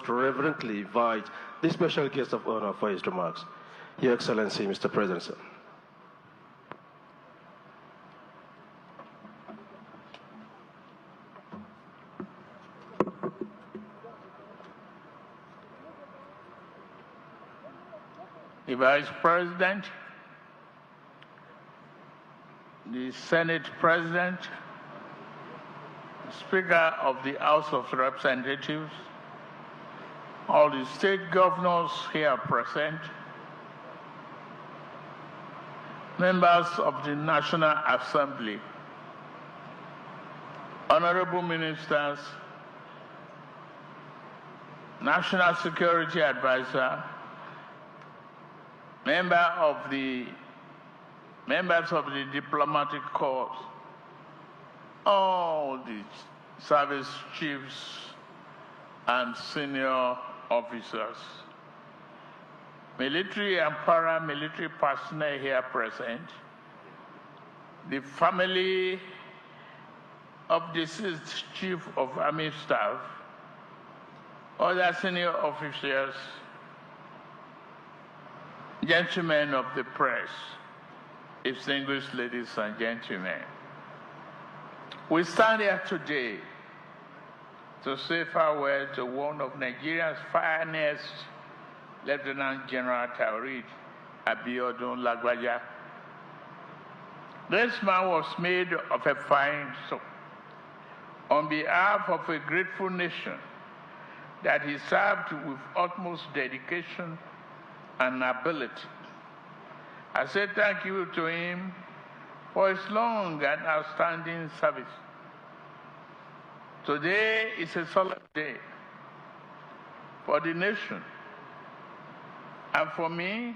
most reverently invite the special guest of honor for his remarks. Your Excellency, Mr. President, sir. The Vice President, the Senate President, Speaker of the House of Representatives, all the state governors here present, members of the National Assembly, honorable ministers, National Security Advisor, members of the diplomatic corps, all the service chiefs and senior officers, military and paramilitary personnel here present, the family of deceased Chief of Army Staff, other senior officers, gentlemen of the press, distinguished ladies and gentlemen. We stand here today to say farewell to one of Nigeria's finest, Lieutenant General Taoreed Lagnaja. This man was made of a fine soul. On behalf of a grateful nation that he served with utmost dedication and ability, I say thank you to him for his long and outstanding service. Today is a solemn day for the nation and for me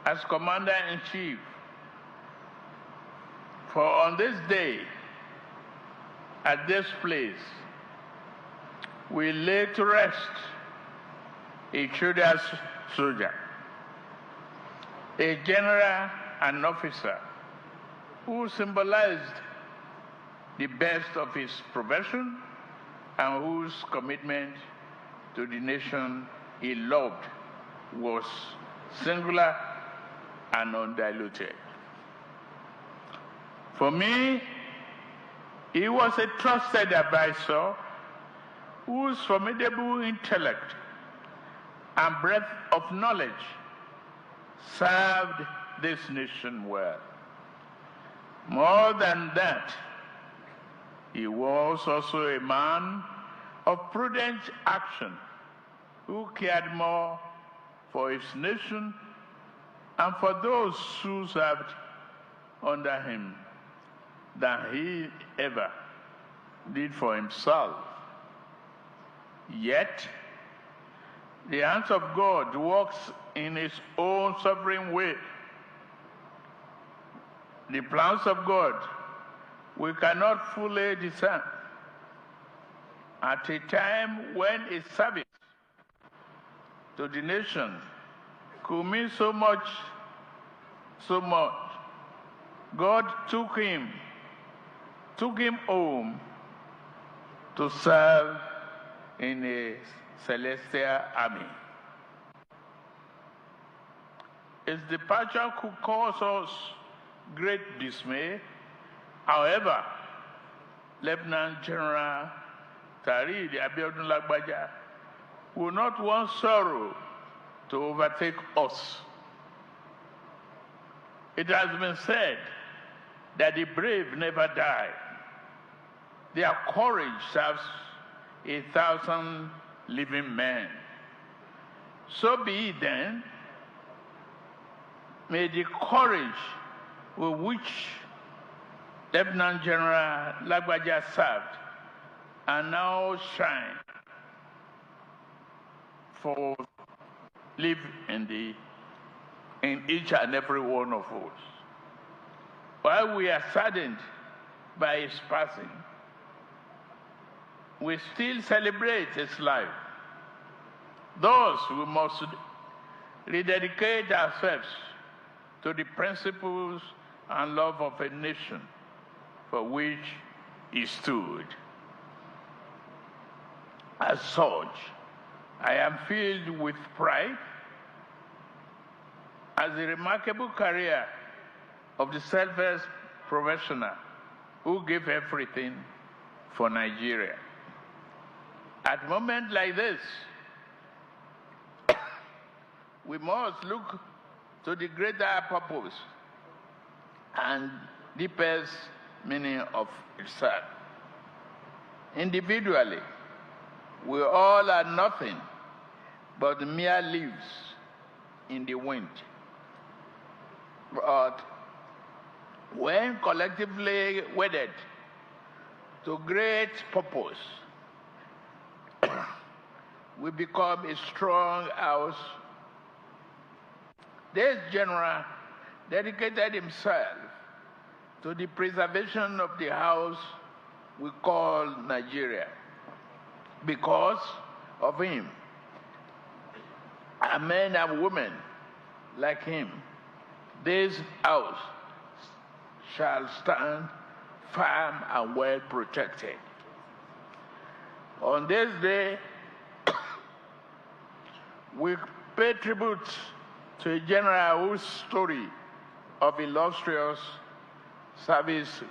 as Commander-in-Chief. For on this day, at this place, we lay to rest a Judas soldier, a general and officer who symbolized the best of his profession and whose commitment to the nation he loved was singular and undiluted. For me, he was a trusted advisor whose formidable intellect and breadth of knowledge served this nation well. More than that, he was also a man of prudent action who cared more for his nation and for those who served under him than he ever did for himself. Yet, the hand of God works in his own sovereign way. The plans of God we cannot fully discern at a time when a service to the nation could mean so much. God took him home to serve in a celestial army. His departure could cause us great dismay. However, Lieutenant General Taoreed Lagnaja will not want sorrow to overtake us. It has been said that the brave never die. Their courage serves 1,000 living men. So be it then. May the courage with which Lieutenant General Lagnaja served and now shine for live in each and every one of us. While we are saddened by his passing, we still celebrate his life. Thus, we must rededicate ourselves to the principles and love of a nation for which he stood. As such, I am filled with pride as the remarkable career of the selfless professional who gave everything for Nigeria. At a moment like this, we must look to the greater purpose and deepest meaning of itself. Individually, we all are nothing but mere leaves in the wind. But when collectively wedded to great purpose, we become a strong house. This general dedicated himself to the preservation of the house we call Nigeria. Because of him, and men and women like him, this house shall stand firm and well protected. On this day, we pay tribute to a general whose story of illustrious service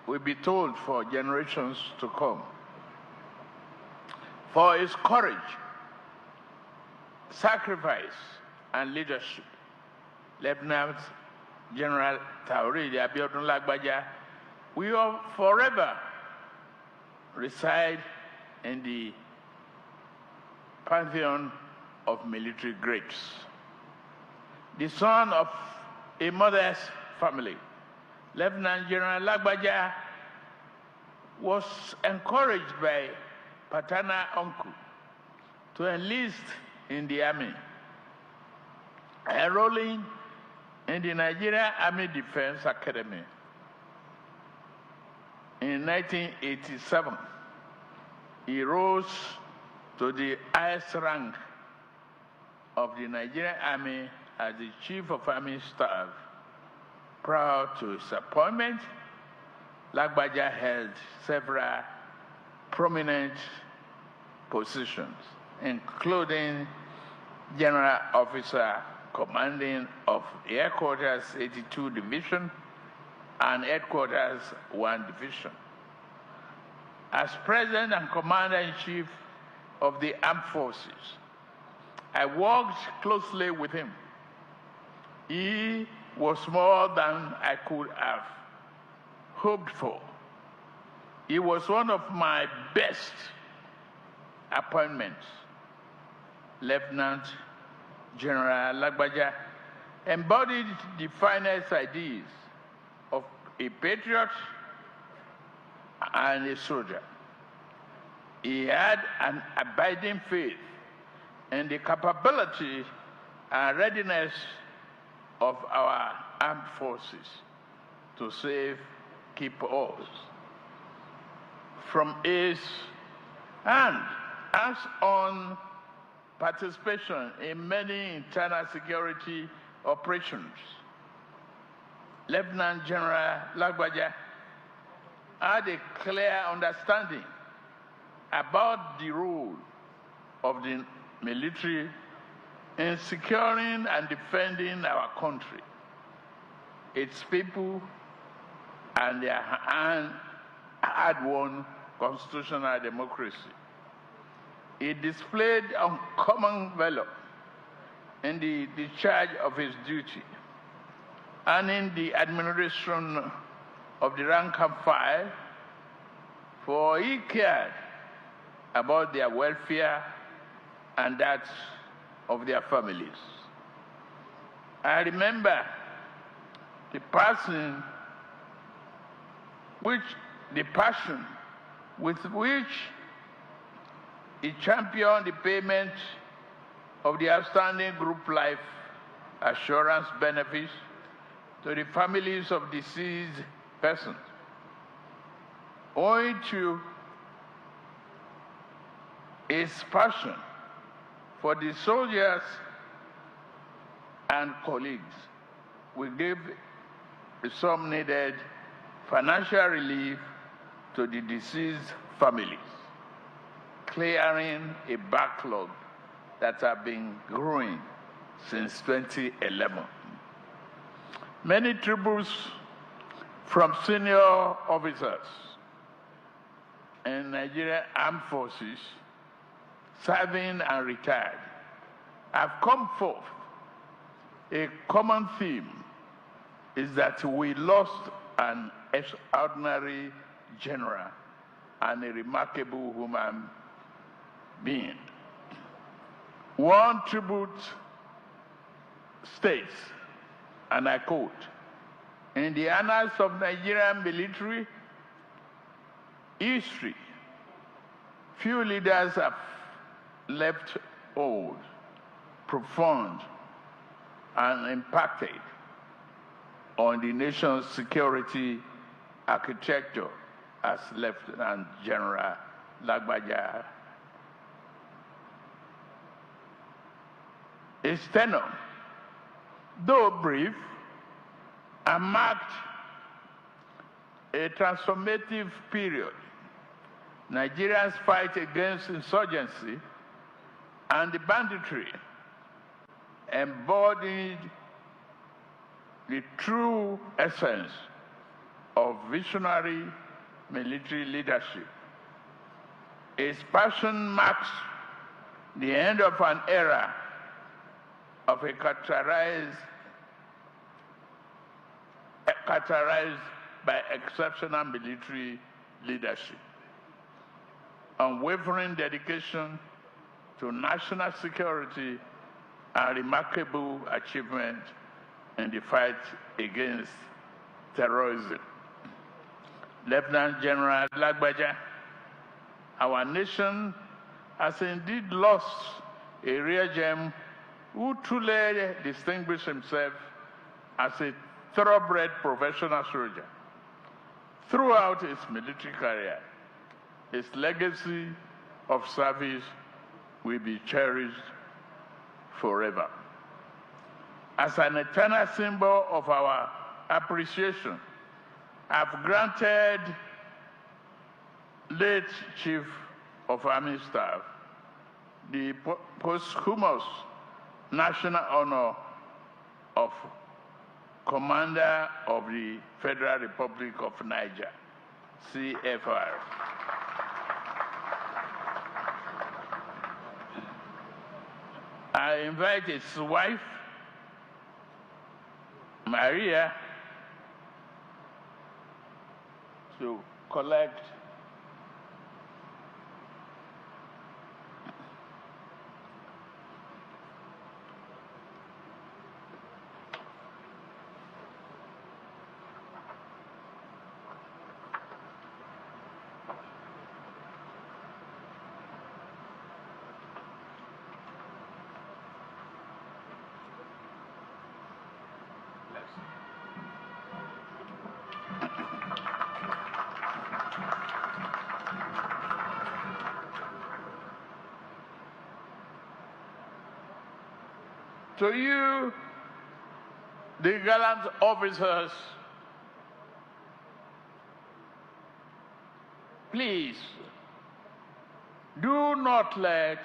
will be told for generations to come. For his courage, sacrifice, and leadership, Lieutenant General Taoreed Lagnaja will forever reside in the pantheon of military greats. The son of a modest family, Lieutenant General Lagnaja was encouraged by paternal uncle to enlist in the army, enrolling in the Nigerian Army Defense Academy. In 1987, he rose to the highest rank of the Nigerian Army as the Chief of Army Staff. Prior to his appointment, Lagnaja held several prominent positions, including General Officer Commanding of Headquarters 82 Division and Headquarters 1 Division. As President and Commander-in-Chief of the Armed Forces, I worked closely with him. He was more than I could have hoped for. He was one of my best appointments. Lieutenant General Lagnaja embodied the finest ideas of a patriot and a soldier. He had an abiding faith in the capability and readiness of our armed forces to save, keep us. From his hands-on participation in many internal security operations, Lieutenant General Lagnaja had a clear understanding about the role of the military in securing and defending our country, its people, and their hard-won constitutional democracy. He displayed uncommon valor in the discharge of his duty and in the administration of the rank and file, for he cared about their welfare and that of their families. I remember the passion with which he championed the payment of the outstanding group life assurance benefits to the families of deceased persons, owing to his passion for the soldiers and colleagues. We gave some needed financial relief to the deceased families, clearing a backlog that have been growing since 2011. Many tributes from senior officers in Nigerian Armed Forces, serving and retired, have come forth. A common theme is that we lost an extraordinary general and a remarkable human being. One tribute states, and I quote, "In the annals of Nigerian military history, few leaders have left old, profound, and impacted on the nation's security architecture as Lieutenant General Lagnaja. His tenure, though brief, and marked a transformative period. Nigeria's fight against insurgency and the banditry embodied the true essence of visionary military leadership. His passion marks the end of an era of a characterized by exceptional military leadership, unwavering dedication to national security, and remarkable achievement in the fight against terrorism. Lieutenant General Lagnaja, our nation has indeed lost a rare gem who truly distinguished himself as a thoroughbred professional soldier. Throughout his military career, his legacy of service will be cherished forever. As an eternal symbol of our appreciation, I've granted late Chief of Army Staff the posthumous national honor of Commander of the Federal Republic of Niger, CFR. I invite his wife, Maria, to collect to you, the gallant officers, please do not let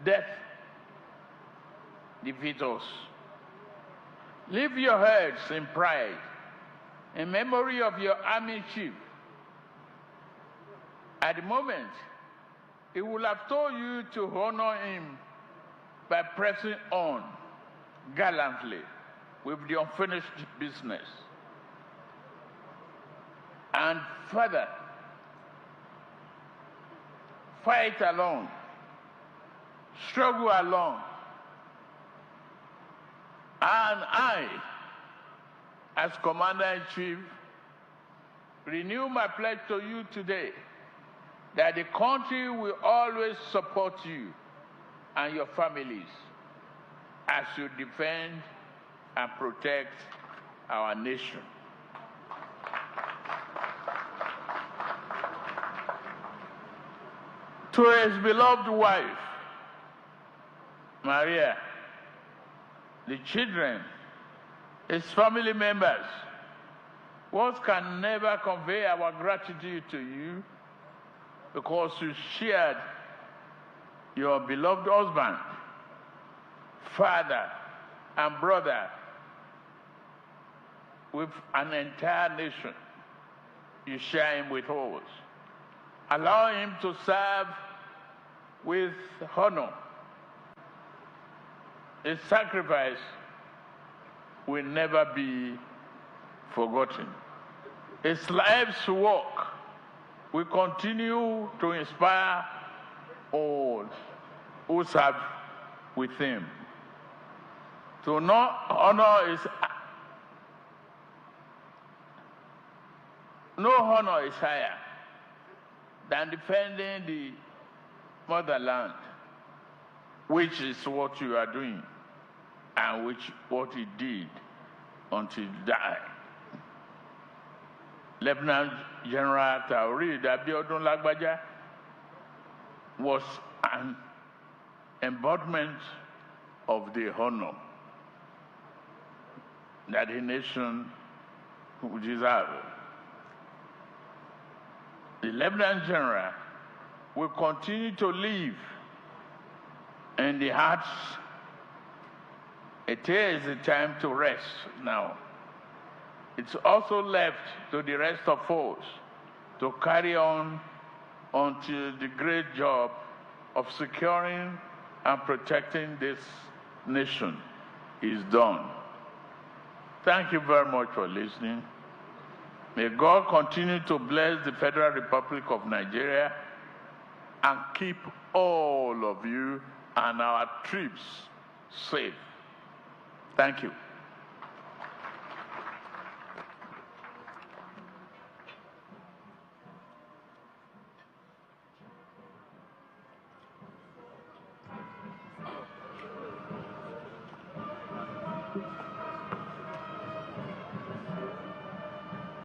death defeat us. Lift your heads in pride in memory of your army chief. At the moment, he will have told you to honor him by pressing on gallantly with the unfinished business. And further, fight along, struggle along. And I, as Commander-in-Chief, renew my pledge to you today that the country will always support you and your families as you defend and protect our nation. To his beloved wife, Maria, the children, his family members, words can never convey our gratitude to you because you shared your beloved husband father and brother with an entire nation. You share him with us. Allow him to serve with honor. His sacrifice will never be forgotten. His life's work will continue to inspire all who serve with him. To not honor is no honor is higher than defending the motherland, which is what you are doing and what he did until he died. Lieutenant General Taoreed Lagnaja was an embodiment of the honor that the nation deserves. The Lieutenant General will continue to live in the hearts. It is the time to rest now. It's also left to the rest of us to carry on until the great job of securing and protecting this nation is done. Thank you very much for listening. May God continue to bless the Federal Republic of Nigeria and keep all of you and our troops safe. Thank you.